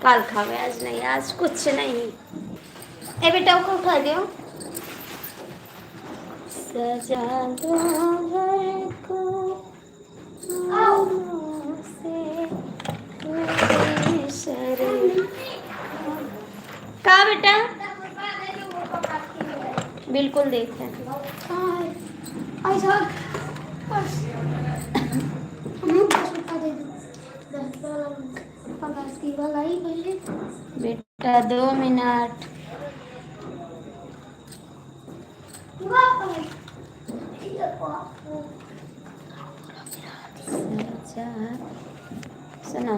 काल खावे, आज नहीं, आज कुछ नहीं। ए बेटा को उठा दो। सजा दो घर को फूलों से, मेरे शरीर का बेटा बिल्कुल देखे बेटा 2 मिनट। सुनो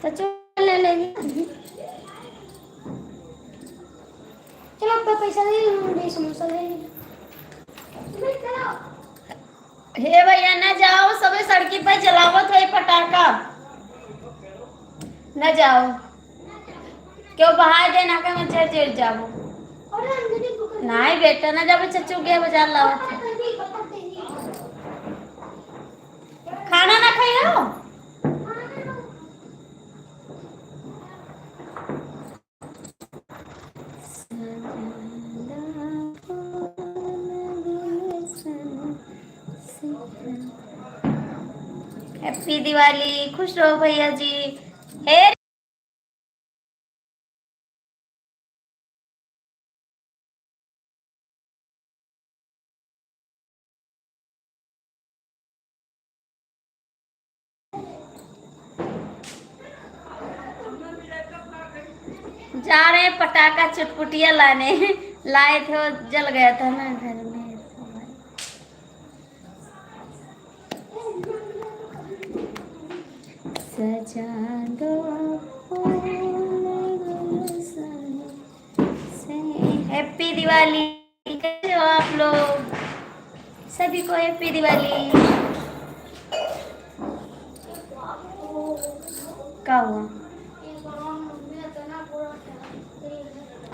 तो चलो ले लेंगे। चलो अब पैसा दे, समोसा ले। हे भैया न जाओ, सबे सड़की पे जलावत है पटाखा, न जाओ क्यों बाहर देना का मैं चढ़ जाओ। नहीं बेटा न जाओ, चच्चू गया बाजार लावत है। खाना ना खाइयो। हैप्पी दिवाली, खुश रहो भैया जी। हे जा रहे हैं पटाखा चुटपुटिया लाने, लाए थे वो जल गया था ना घर में। सजा दो हैप्पी दिवाली। कैसे हो आप लोग? सभी को हैप्पी दिवाली। क्या हुआ?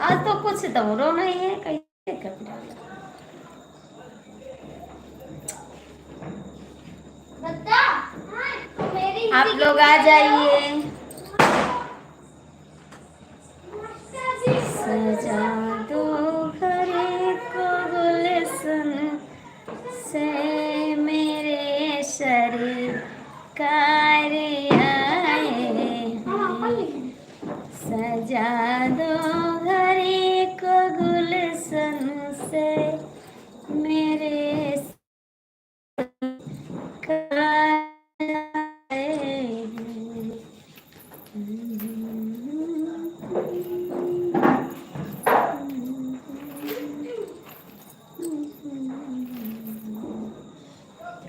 आज तो कुछ दौड़ो नहीं है, कैसे कपड़ा आप लोग आ जाइए। सजा दो घर को गुलशन से, मेरे शरीर कार्य आए। सजा दो घर को गुलशन से, मेरे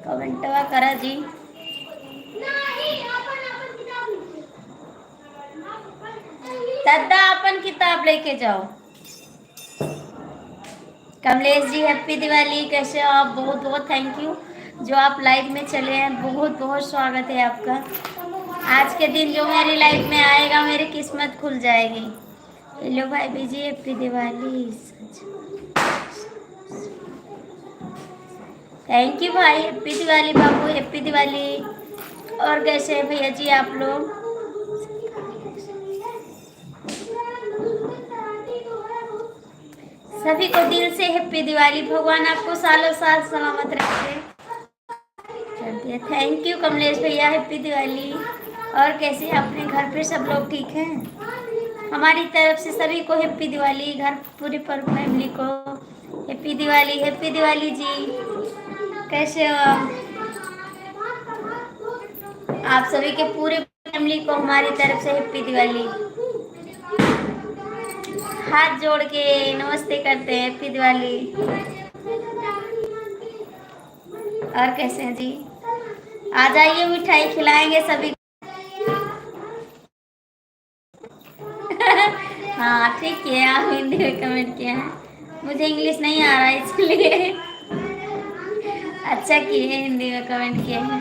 कमेंटवा करा जी। दादा अपन किताब लेके जाओ। कमलेश जी हैप्पी दिवाली, कैसे हो आप? बहुत बहुत थैंक यू जो आप लाइव में चले हैं, बहुत बहुत स्वागत है आपका। आज के दिन जो मेरी लाइफ में आएगा मेरी किस्मत खुल जाएगी। हेलो भाई बीजी हैप्पी दिवाली। थैंक यू भाई, हैप्पी दिवाली बाबू, हैप्पी दिवाली। और कैसे हैं भैया जी आप लोग? सभी को दिल से हैप्पी दिवाली। भगवान आपको सालों साल सलामत रखे। थैंक यू कमलेश भैया, हैप्पी दिवाली। और कैसे अपने घर पे सब लोग ठीक हैं? हमारी तरफ से सभी को हैप्पी दिवाली, घर पूरी पर फैमिली को हैप्पी दिवाली। हैप्पी दिवाली जी। कैसे हो आप सभी के पूरे फैमिली को हमारी तरफ से हैप्पी दिवाली। हाथ जोड़ के नमस्ते करते हैं, हैप्पी दिवाली। और कैसे हैं जी? आ जाइए, मिठाई खिलाएंगे सभी। हाँ ठीक है, आप हिंदी में कमेंट किए हैं, मुझे इंग्लिश नहीं आ रहा है इसलिए। अच्छा किए, हिंदी में कमेंट किए हैं,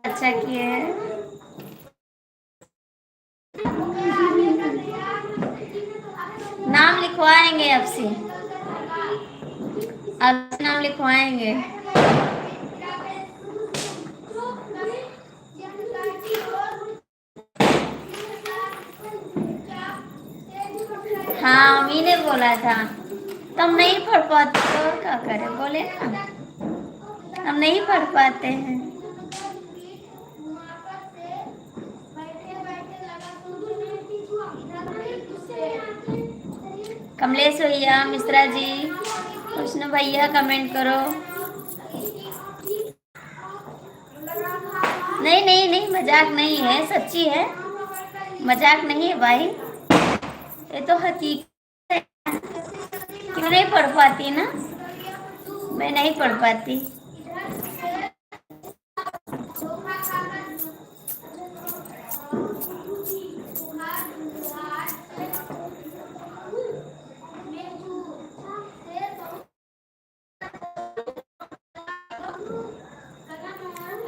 अच्छा किए हैं। नाम लिखवाएंगे आपसे, आपसे नाम लिखवाएंगे। हाँ अमी ने बोला था, तुम नहीं पढ़ पाते तो और क्या करें, बोले ना हम नहीं पढ़ पाते हैं। कमलेश भैया, मिश्रा जी, कृष्ण भैया कमेंट करो। नहीं नहीं नहीं, मजाक नहीं है, सच्ची है, मजाक नहीं है भाई, ये तो हकीकत है। क्यों नहीं पढ़ पाती ना, मैं नहीं पढ़ पाती।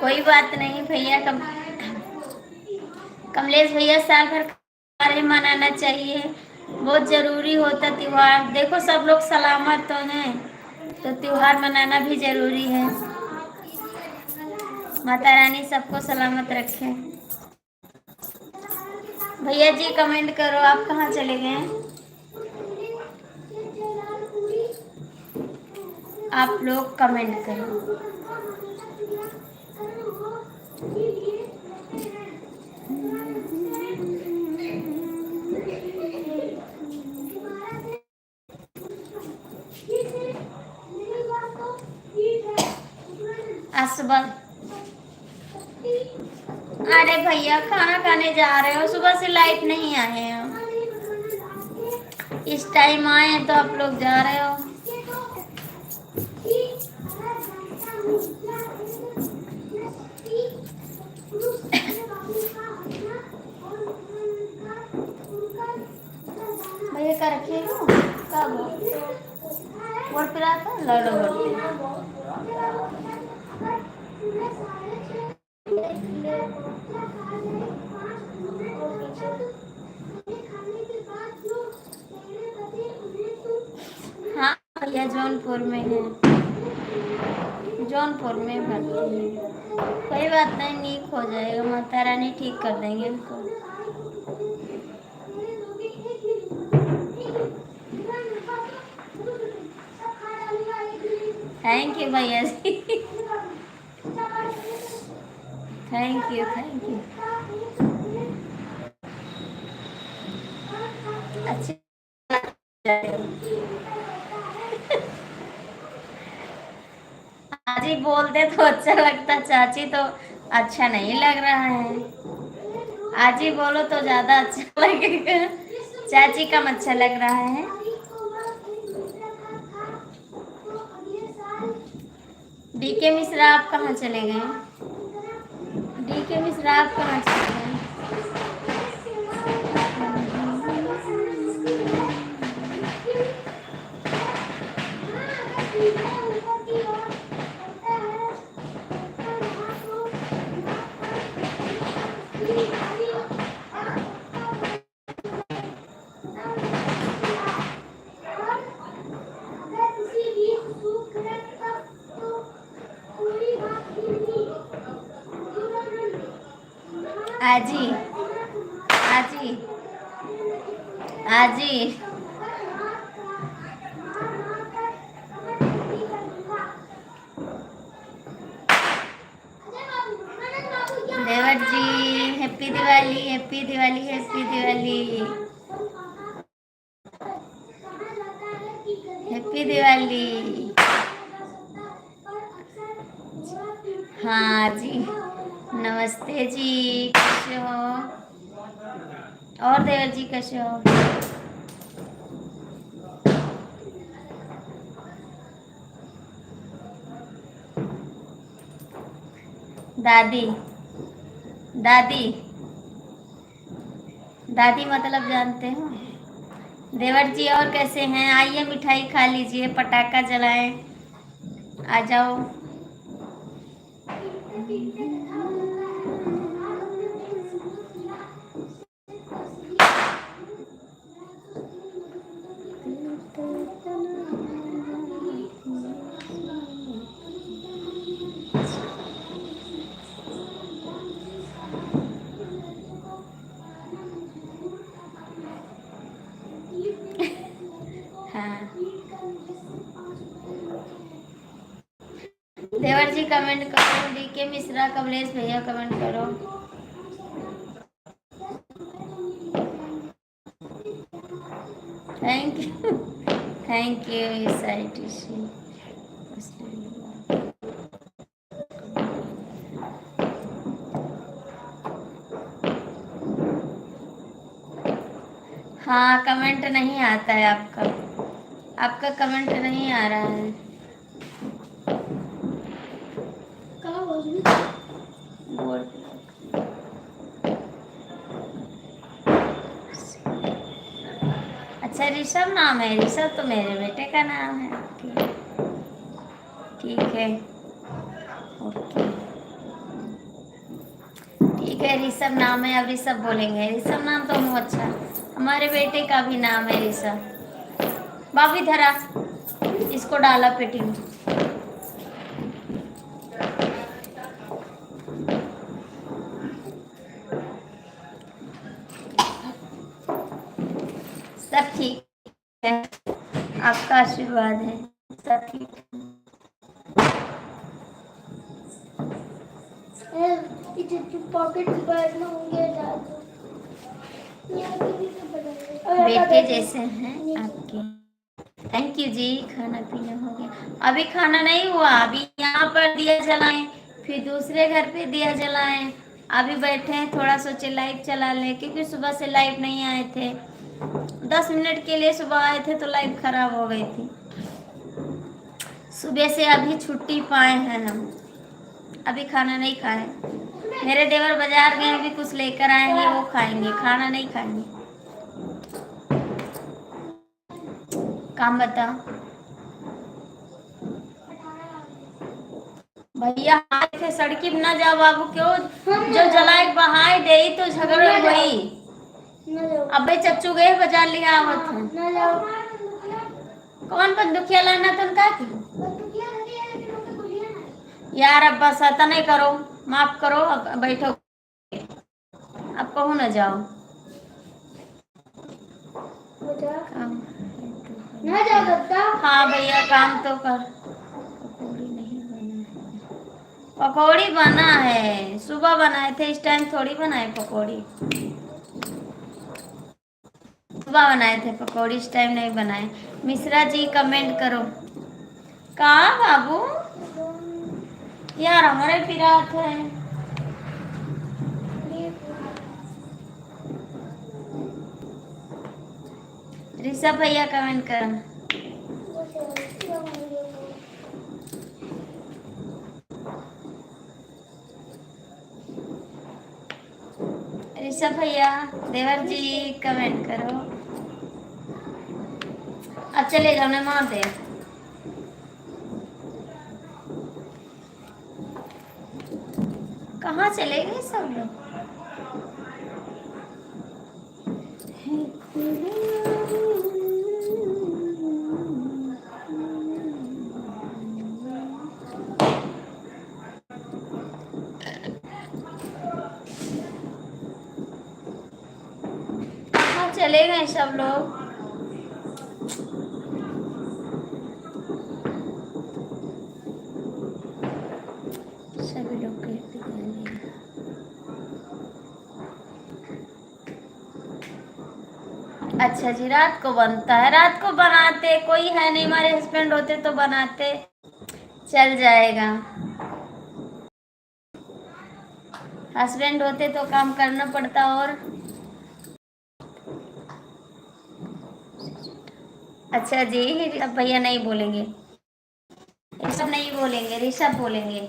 कोई बात नहीं भैया, कमलेश भैया, साल भर त्योहार मनाना चाहिए, बहुत जरूरी होता त्योहार। देखो सब लोग सलामत तो हैं, तो त्योहार मनाना भी जरूरी है। माता रानी सबको सलामत रखे। भैया जी कमेंट करो, आप कहाँ चले गए? आप लोग कमेंट करो। आज सुबह, अरे भैया खाना खाने जा रहे हो, सुबह से लाइट नहीं आए हैं, इस टाइम आए हैं तो आप लोग जा रहे हो। भैया का रखिए कब वोट पिला था लड़ो हाँ भैया जौनपुर में है, जौनपुर में भर्ती है। कोई बात नहीं, ठीक हो जाएगा, माता रानी ठीक कर देंगे उनको। थैंक यू भैया जी, थैंक यू थैंक यू। अच्छे आज ही बोलते तो अच्छा लगता, चाची तो अच्छा नहीं लग रहा है, आज ही बोलो तो ज्यादा अच्छा लगेगा। चाची कम अच्छा लग रहा है। डीके मिश्रा आप कहाँ चले गए? डीके मिश्रा आप कहाँ चले गए? आजी आजी आजी देवर ji, happy Diwali, happy Diwali, happy Diwali, happy Diwali. हाँ जी, नमस्ते जी, कैसे हो? और देवर जी कैसे हो? दादी, दादी, दादी मतलब जानते हो? देवर जी और कैसे हैं? आइए मिठाई खा लीजिए, पटाखा जलाएं, आ जाओ। हाँ, देवर जी कमेंट करो, डीके मिश्रा, कमलेश भैया कमेंट करो। Thank you, thank you SITC। हाँ, कमेंट नहीं आता है आपका, आपका कमेंट नहीं आ रहा है। बोर्ड पे। अच्छा, ऋषभ नाम है? ऋषभ तो मेरे बेटे का नाम है। ओके, ठीक है, ओके, ठीक है, ऋषभ नाम है, अब ऋषभ बोलेंगे। ऋषभ नाम तो मुँह अच्छा, हमारे बेटे का भी नाम है ऋषभ। बाबी धरा, इसको डाला पेटी में। सब ठीक है, आपका आशीर्वाद है, सब ठीक है। पॉकेट में होंगे बेटे जैसे हैं आपके। थैंक यू जी, खाना पीना हो गया? अभी खाना नहीं हुआ, अभी यहाँ पर दिया जलाएं, फिर दूसरे घर पे दिया जलाएं। अभी बैठे हैं, थोड़ा सोचे लाइव चला लें, क्योंकि सुबह से लाइव नहीं आए थे। 10 मिनट के लिए सुबह आए थे तो लाइव खराब हो गई थी। सुबह से अभी छुट्टी पाए हैं हम, अभी खाना नहीं खाए। मेरे देवर बाजार गए, अभी कुछ लेकर आएंगे, वो खाएंगे, खाना नहीं खाएंगे। काम बताओ भैया, आए थे सड़की में ना जाओ बाबू, क्यों जो जलाए बहाए दे तो झगड़ा वही। अबे चच्चू गए बाजार लिया आवत है। कौन बंदूकिया लाना तुम का की? यार अब बस ऐसा नहीं करो, माफ करो, अब बैठो, अब कहूँ ना जाओ। काम ना जाओ दत्ता। हाँ भैया, काम तो कर। पकौड़ी नहीं बना, पकौड़ी बना है, सुबह बनाए थे, इस टाइम थोड़ी बनाए पकौड़ी। सुबह बनाए थे पकौड़ी, इस टाइम नहीं बनाए। मिश्रा जी कमेंट करो। कहाँ बाबू? यार हमारे पिरात है। ऋषभ भैया कमेंट करो। ऋषभ भैया, देवर जी कमेंट करो। अब चले जाओ, मैं मार दे। कहाँ चले गए सब लोग? कहाँ चले गए सब लोग? सभी लोग कहते हैं। अच्छा जी, रात को बनता है, रात को बनाते, कोई है नहीं, हमारे हस्बैंड होते तो बनाते, चल जाएगा। हस्बैंड होते तो काम करना पड़ता। और अच्छा जी, ऋषभ भैया नहीं बोलेंगे, ऋषभ नहीं बोलेंगे, ऋषभ बोलेंगे।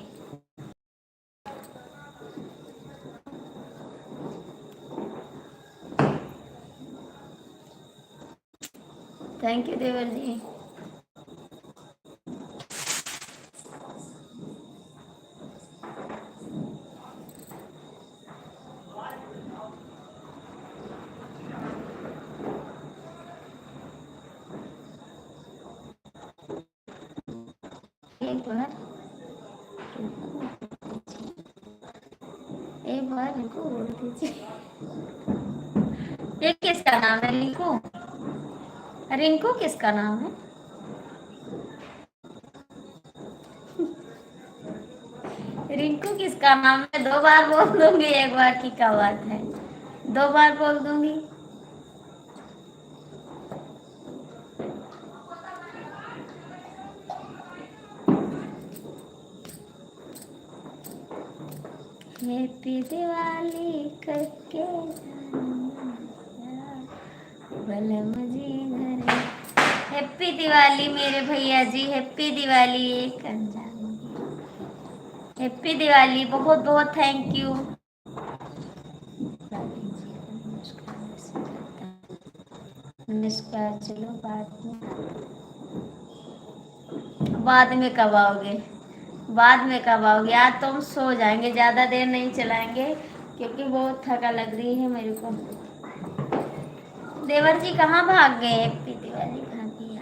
थैंक यू देवर जी। एक बार रिंकू बोल दीजिए। ये किसका नाम है? रिंकू? रिंकू किसका नाम है? रिंकू किसका नाम है? दो बार बोल दूंगी, एक बार की क्या बात है, दो बार बोल दूंगी। हैप्पी दिवाली करके बलम जी घर। हैप्पी दिवाली मेरे भैया जी, हैप्पी दिवाली। एक हैप्पी दिवाली, बहुत बहुत थैंक यू। नमस्कार। चलो बाद में कब आओगे? बाद में कब आओगे? आज तो हम सो जाएंगे, ज़्यादा देर नहीं चलाएंगे क्योंकि बहुत थका लग रही है मेरे को। देवर जी कहाँ भाग गए? हैप्पी दिवाली कहाँ की?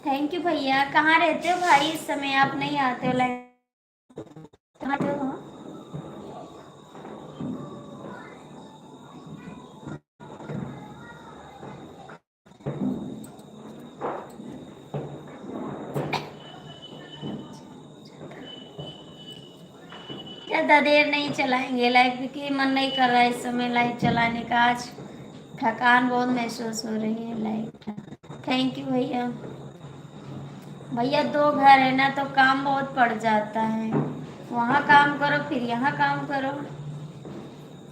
थैंक यू भैया। कहाँ रहते हो भाई? इस समय आप नहीं आते हो लाइव, कहाँ हो? ज़्यादा देर नहीं चलाएंगे लाइव क्योंकि मन नहीं कर रहा है इस समय लाइव चलाने का। आज थकान बहुत महसूस हो रही है लाइव। थैंक यू भैया। भैया दो घर है ना तो काम बहुत पड़ जाता है, वहाँ काम करो फिर यहाँ काम करो,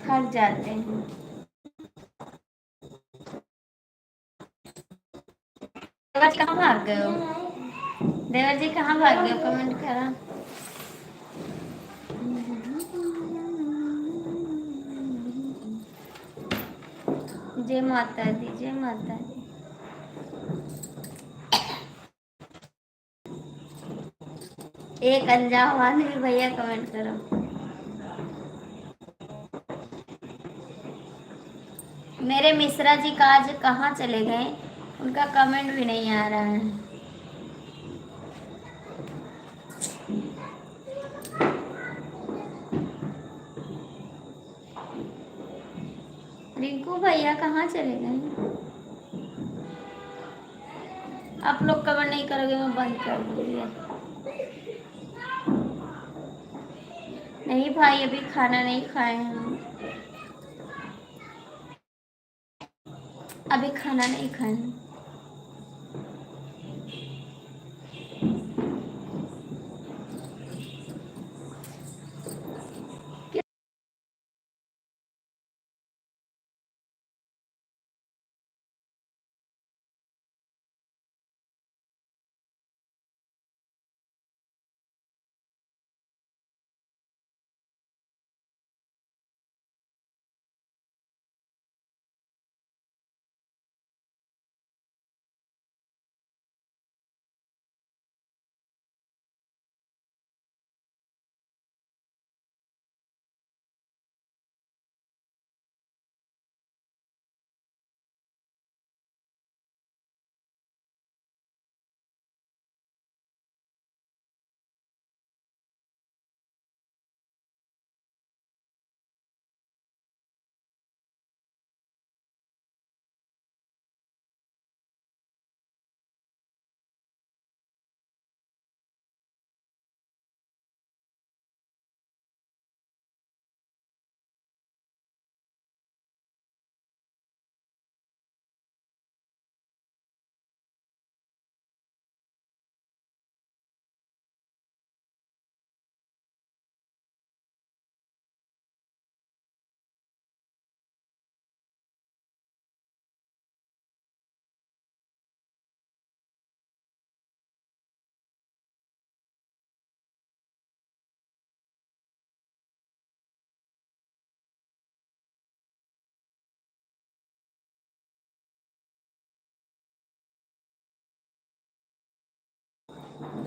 थक जाते हैं। देवर जी कहाँ भाग गए हो? देवर जी कहाँ भाग गए हो? कमेंट करा। जय माता दी, जय माता दी। एक अनजान आदमी भैया कमेंट करो। मेरे मिश्रा जी का आज कहाँ चले गए? उनका कमेंट भी नहीं आ रहा है। रिंकू भैया कहाँ चले गए? आप लोग कमेंट नहीं करोगे मैं बंद कर दूंगी। नहीं भाई, अभी खाना नहीं खाए हैं हम, अभी खाना नहीं खाए हैं।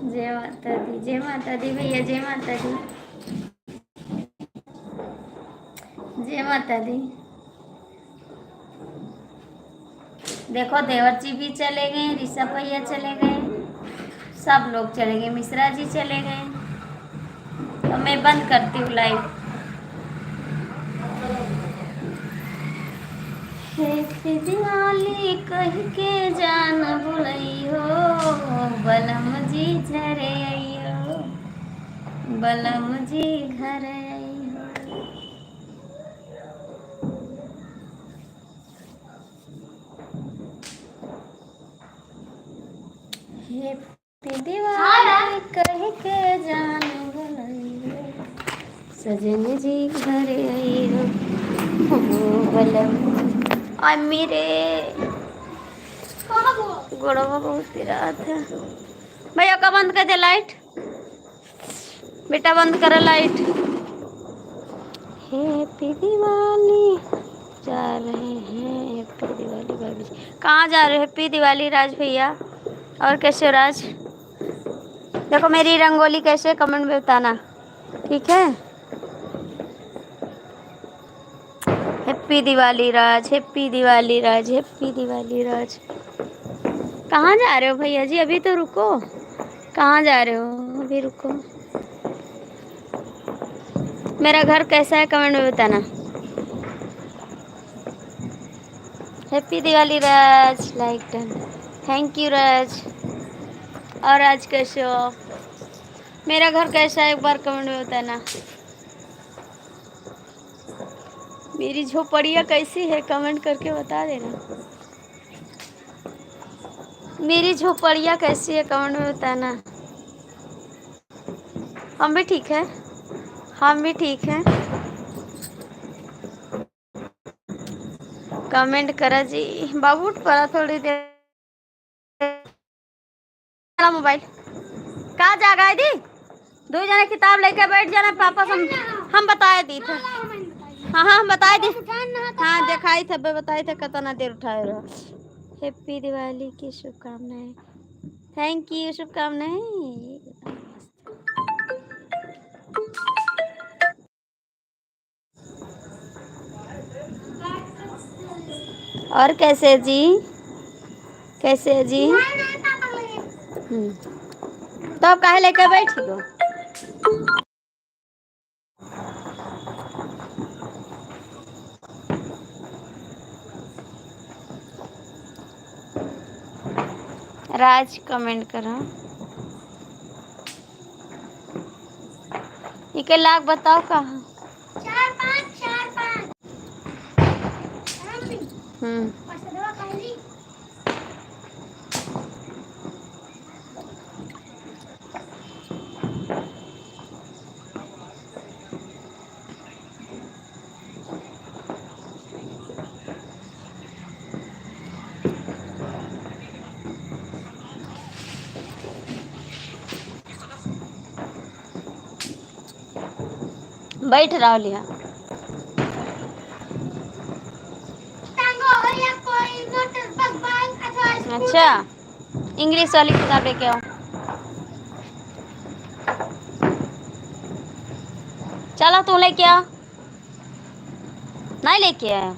जय माता दी भैया, जय माता दी, जय माता दी। देखो देवर जी भी चले गए, ऋषभ भैया चले गए, सब लोग चले गए, मिश्रा जी चले गए, तो मैं बंद करती हूँ लाइव। हैप्पी दिवाली कह के जान बुलई हो, बलम जी झरे आइयो, बलम जी घर आइयो। हैप्पी दिवाली कह के जान बुलई हो, सजन जी घर आइयो, बलम। और मेरे गोड़वा बहुत पीड़ा था। भैया का बंद कर दे लाइट, बेटा बंद कर लाइट। हैप्पी दिवाली जा रहे हैं, हैप्पी दिवाली भाभी जी। कहाँ जा रहे हो? हैप्पी दिवाली राज भैया। और कैसे हो राज? देखो मेरी रंगोली कैसे, कमेंट में बताना, ठीक है? हैप्पी दिवाली राज, हैप्पी दिवाली राज, हैप्पी दिवाली राज। कहाँ जा रहे हो भैया जी? अभी तो रुको, कहाँ जा रहे हो? अभी रुको। मेरा घर कैसा है कमेंट में बताना। Happy Diwali Raj, like done, thank you Raj. और आज कैसे हो? मेरा घर कैसा है एक बार कमेंट में बताना। मेरी झोपड़िया कैसी है कमेंट करके बता देना। मेरी झोपड़िया कैसी है कमेंट में बताना। हम भी ठीक है, हम भी ठीक हैं। कमेंट करा जी। बाबू उठ पड़ा थोड़ी देर। मोबाइल कहाँ जा गए दी? दो जने किताब लेके बैठ जाना, पापा हम बताए दी थे। हाँ हाँ हम बताए दी, हाँ दिखाई थे, बताए थे कितना देर उठाए रहो। हैप्पी दिवाली की शुभकामनाएं, थैंक यू, शुभकामनाएं। और कैसे जी, कैसे है जी? तो आप काहे लेकर बैठी हो? राज कमेंट करो। एक लाख बताओ कहाँ? 4-5 बैठ रहा लिया। अच्छा इंग्लिश वाली किताब लेके आओ। चलो तू लेके आ, नहीं लेके आया।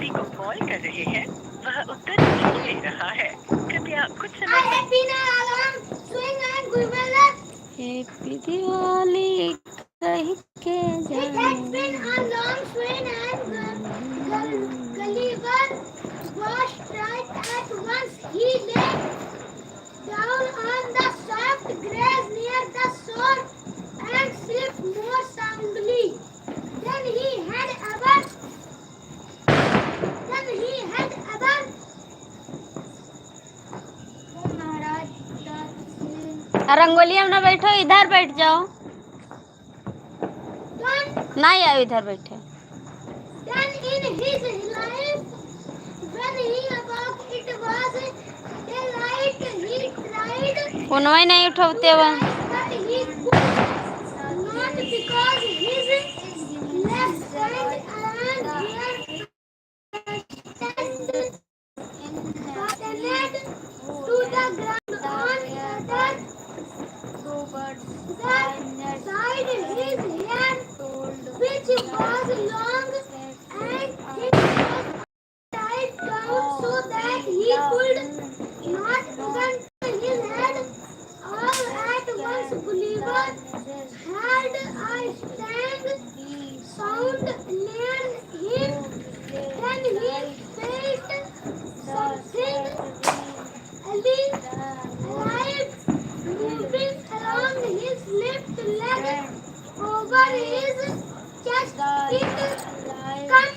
को कॉल कर रहे हैं वह उत्तर नहीं दे रहा है, कृपया कुछ समय। हैप्पी दिवाली कह के रंगोली में ना बैठो, इधर बैठ जाओ। नहीं आओ, इधर बैठे। फोनवा ही नहीं उठाते हुआ। could not bend his head. All at once Gulliver heard a strange sound near him. Then he felt something alive moving along his left leg over his chest. It cut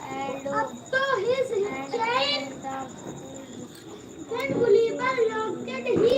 and up to his chain. Then Gulliver looked at his